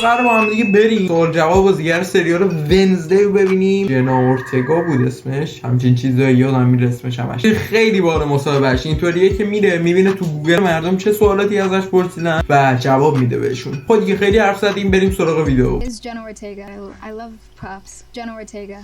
قرار با هم دیگه بریم سوال جواب بازیگر سریال ونزدی رو ببینیم. جنا اورتگا بود اسمش، همچین چیزایی یادم میره اسمش همش. خیلی بار مصاحبهش اینطوریه که میره میبینه تو گوگل مردم چه سوالاتی ازش پرسیدن و جواب میده بهشون. خب دیگه خیلی حرف زدیم، بریم سراغ ویدیو. I love props. Jenna Ortega.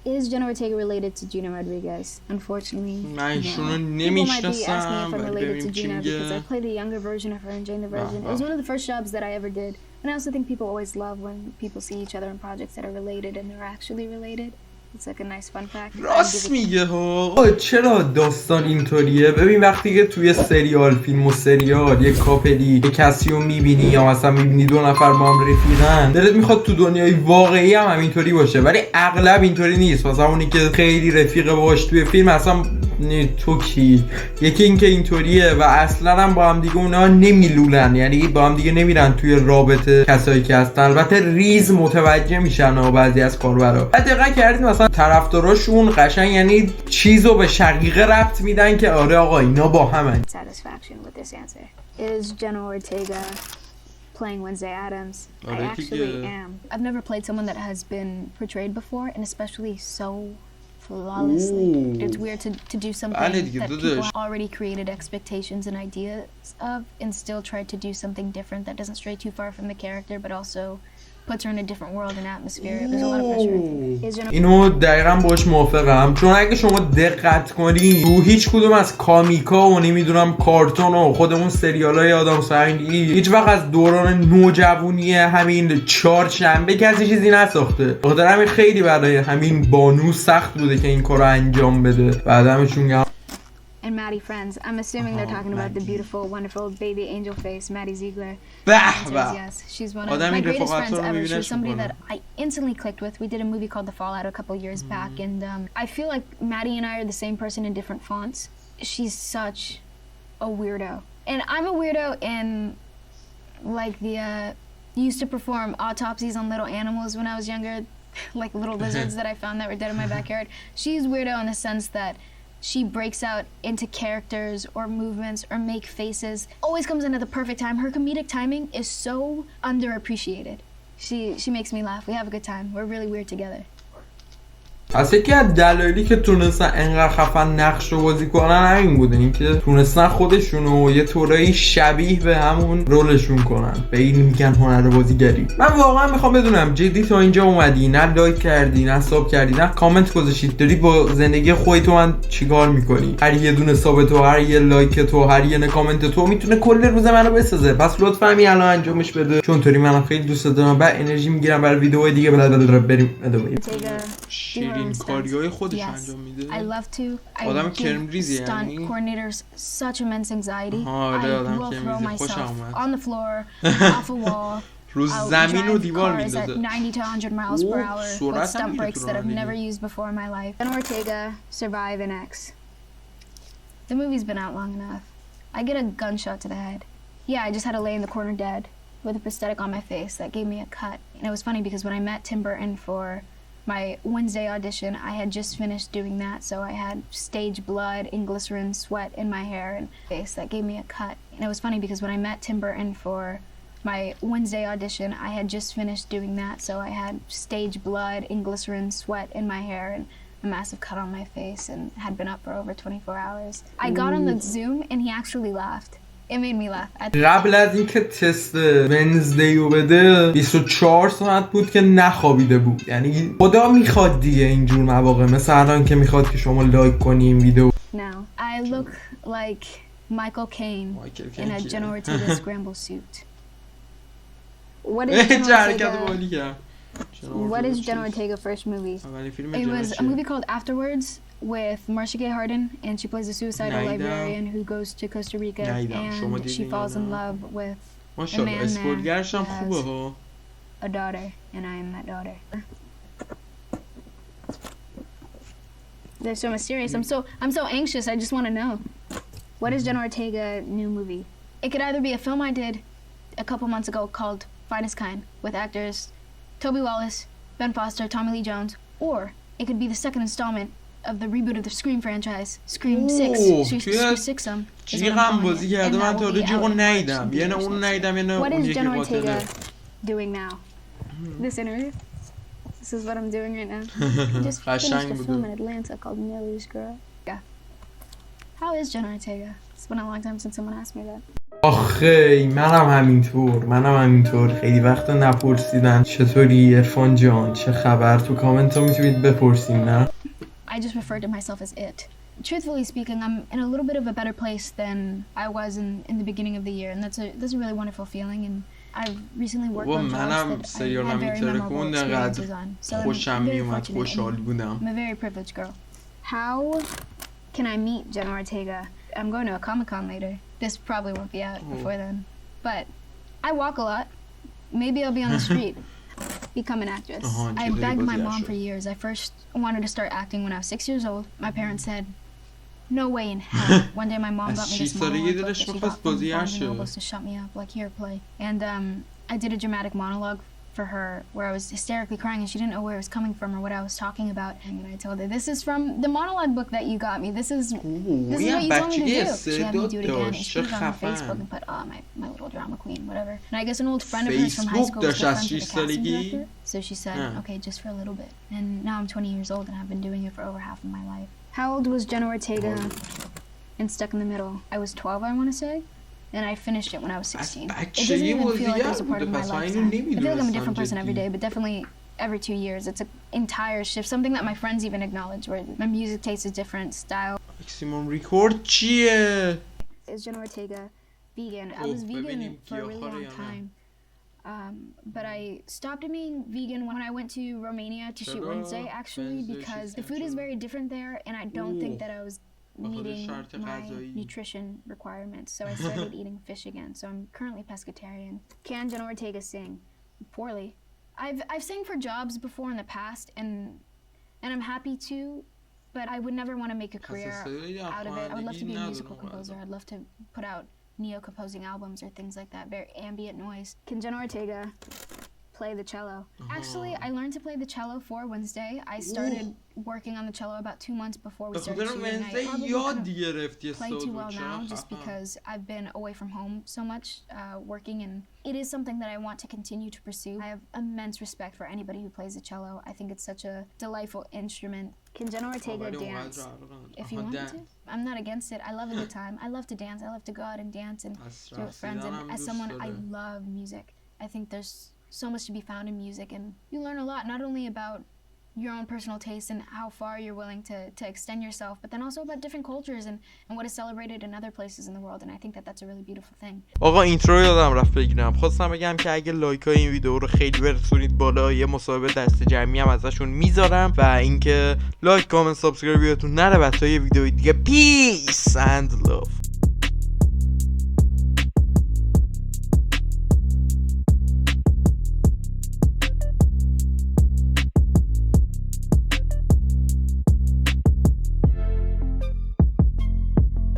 Is Jenna Ortega related to Gina Rodriguez? Unfortunately, من ایشونو no. نمیشناسم. People might be asking if I'm related to Gina because I played a younger version of her in Jane the Virgin. It was one of the first jobs that I ever did. And I also think people always love when people see each other in projects that are related and they're actually related. It's like a nice fun fact. راست میگه ها. چرا داستان اینطوریه؟ ببین وقتی که توی سریال، فیلم و سریال یک کاپلی یه کسی رو میبینی یا مثلا میبینی دو نفر با هم رفیقن، دلت میخواد تو دنیای واقعی هم اینطوری باشه، ولی اغلب اینطوری نیست. مثلا اونی که خیلی رفیق باش توی فیلم اصلا تو کی؟ یکی این که اینطوریه و اصلا هم با هم دیگه اونا نمیلولن، یعنی با هم دیگه نمیرن توی رابطه کسایی که هستن. البته ریز متوجه میشن و بعضی از کاربرا. بعد دقیق کردید مثلا طرفداراشون قشنگ یعنی چیزو به شقیقه ربط میدن که آره آقا اینا با همن. Satisfaction with this answer. Is Jenna Ortega playing Wednesday Addams? I actually am. I've never played someone that has been portrayed before, and especially so flawlessly. It's weird to do something that people already created expectations and ideas of and still try to do something different that doesn't stray too far from the character but also puts her in a different world and atmosphere. There's a lot of pressure. اینو دقیقاً باش موافقم، چون اگه شما دقت کنی تو هیچ کدوم از کامیکا و نمیدونم کارتون و خودمون سریالای آدم سنگی هیچ وقت از دوران نوجوانی همین چهارشنبه کسی چیزی نساخته. بخاطر همین خیلی برای همین بانو سخت بوده که این کارو انجام بده. بعدمشون And Maddie friends. I'm assuming they're talking about the beautiful, wonderful baby angel face, Maddie Ziegler. Yes, she's one of my greatest friends ever. She's somebody that I instantly clicked with. We did a movie called The Fallout a couple years back, and I feel like Maddie and I are the same person in different fonts. She's such a weirdo, and I'm a weirdo in like the used to perform autopsies on little animals when I was younger, like little lizards that I found that were dead in my backyard. She's weirdo in the sense that she breaks out into characters or movements or make faces. Always comes in at the perfect time. Her comedic timing is so underappreciated. She makes me laugh. We have a good time. We're really weird together. اصلا یکی از دلایلی که تونستن انقدر خفن نقش رو بازی کنن همین بوده، اینکه تونستن خودشونو یه طورایی شبیه به همون رولشون کنن. به این میگن هنر بازیگری. من واقعا میخوام بدونم جدی تا اینجا اومدی، نه لایک کردی، نه ساب کردی، نه کامنت گذاشتی، داری با زندگی خودت من چیکار میکنی؟ هر یه دونه ساب تو، هر یه لایک تو، هر یه کامنت تو میتونه کل روز منو بسازه. پس لطفا همین الان انجامش بده، چون طوری منم خیلی دوست دارم. بعد انرژی میگیرم برای ویدیوهای دیگه. بریم ادامه. شیرین کاریای خودش انجام میده. I love to. آدم کرم ریزی stunt coordinators such immense anxiety. I will throw myself on the floor, off a wall. رو زمین و دیوار میندازه. 90 to 100 miles per hour with stunt breaks that I've never used before in my life. Jenna Ortega, Survive and X. The movie's been out long enough. I get a gunshot to the head. Yeah, I just had to lay in the corner dead with a prosthetic on my face that gave me a cut. And it was funny because when I met Tim Burton for my Wednesday audition, I had just finished doing that, so I had stage blood and glycerin sweat in my hair and face that gave me a cut. And it was funny because when I met Tim Burton for my Wednesday audition, I had just finished doing that, so I had stage blood and glycerin sweat in my hair and a massive cut on my face and had been up for over 24 hours. I got on the Zoom and he actually laughed. It made me laugh. قبل از اینکه تست ونزدی رو بده 24 ساعت بود که نخوابیده بود. یعنی خدا میخواد دیگه اینجور مواقع مثل الان که میخواد که شما لایک کنی این ویدیو. Now, I look like Michael Caine in a Jenna Ortega scramble suit. What is Jenna Ortega's first movie? It was a movie called Afterwards with Marcia Gay Harden, and she plays a suicidal librarian who goes to Costa Rica and she falls in love with a man that has a daughter, and I am that daughter. They're so mysterious. I'm so anxious. I just want to know, what is Jenna Ortega's new movie? It could either be a film I did a couple months ago called Finest Kind with actors Toby Wallace, Ben Foster, Tommy Lee Jones, or it could be the second installment of the reboot of the Scream franchise, Scream 6. جیغم بازی کرده من تا حالا جیغو ندیدم. یه نه اون ندیدم یه نه اون یکی قاتله. doing now. This interview. This is what I'm doing right now. I just finished a film in Atlanta called Millie's Girl. Yeah. How is Jenna Ortega? It's been a long time since someone asked me that. آخه منم همینطور خیلی وقت نپرسیدن چطوری عرفان جان چه خبر تو کامنت ها میتونید بپرسیم نه I just referred to myself as it. Truthfully speaking, I'm in a little bit of a better place than I was in the beginning of the year, and that's a really wonderful feeling. And I've recently worked on jobs that I had very memorable experiences on. So I'm very fortunate. I'm a very privileged girl. How can I meet Jenna Ortega? I'm going to a Comic-Con later. This probably won't be out before then. But I walk a lot. Maybe I'll be on the street. Become an actress. I begged my mom for years. I first wanted to start acting when I was 6 years old. My parents said, no way in hell. One day my mom got me this monologue book that she got from Barnes & Noble to shut me up, like, here, play. And I did a dramatic monologue for her where I was hysterically crying and she didn't know where it was coming from or what I was talking about. And I told her, this is from the monologue book that you got me. This is what you told me to do. She had me do it again. And she put it on her Facebook and put, oh, my little drama queen, whatever. And I guess an old friend of hers from high school was friends with the casting director. So she said, okay, just for a little bit. And now I'm 20 years old and I've been doing it for over half of my life. How old was Jenna Ortega in Stuck in the Middle? I was 12, I want to say. And I finished it when I was 16. It doesn't even feel like it was a part of my lifetime. I feel like I'm a different person every day, but definitely every 2 years. It's an entire shift, something that my friends even acknowledge, where my music taste is different, style. Maximum record چیه؟ Is Jenna Ortega vegan? I was vegan for a really long time. But I stopped being vegan when I went to Romania to shoot Wednesday, actually, because the food is very different there, and I don't think that I was meeting my nutrition requirements, so I started eating fish again. So I'm currently pescatarian. Can Jenna Ortega sing? Poorly. I've sang for jobs before in the past, and I'm happy to, but I would never want to make a career out of it. I would love to be a musical composer. I'd love to put out neo-composing albums or things like that, very ambient noise. Can Jenna Ortega play the cello? Actually, I learned to play the cello for Wednesday. I started working on the cello about 2 months before we started shooting. I probably couldn't play too well now just because I've been away from home so much working, and it is something that I want to continue to pursue. I have immense respect for anybody who plays the cello. I think it's such a delightful instrument. Can Jenna Ortega dance? If you want to. I'm not against it. I love a good time. I love to dance. I love to go out and dance and do it with friends. And as someone, I love music. I think there's so much to be found in music, and you learn a lot, not only about your own personal taste and how far you're willing to extend yourself, but then also about different cultures and what is celebrated in other places in the world, and I think that that's a really beautiful thing. آقا اینترو یادم رفت بگیرم. خواستم بگم که اگه لایک های این ویدیو رو خیلی برسونید بالا، یه مصاحبه دست جمعی هم ازشون میذارم، و اینکه لایک، کامنت، سابسکرایب یادتون نره. بچه‌ها یه ویدیو دیگه پیس اند لاف.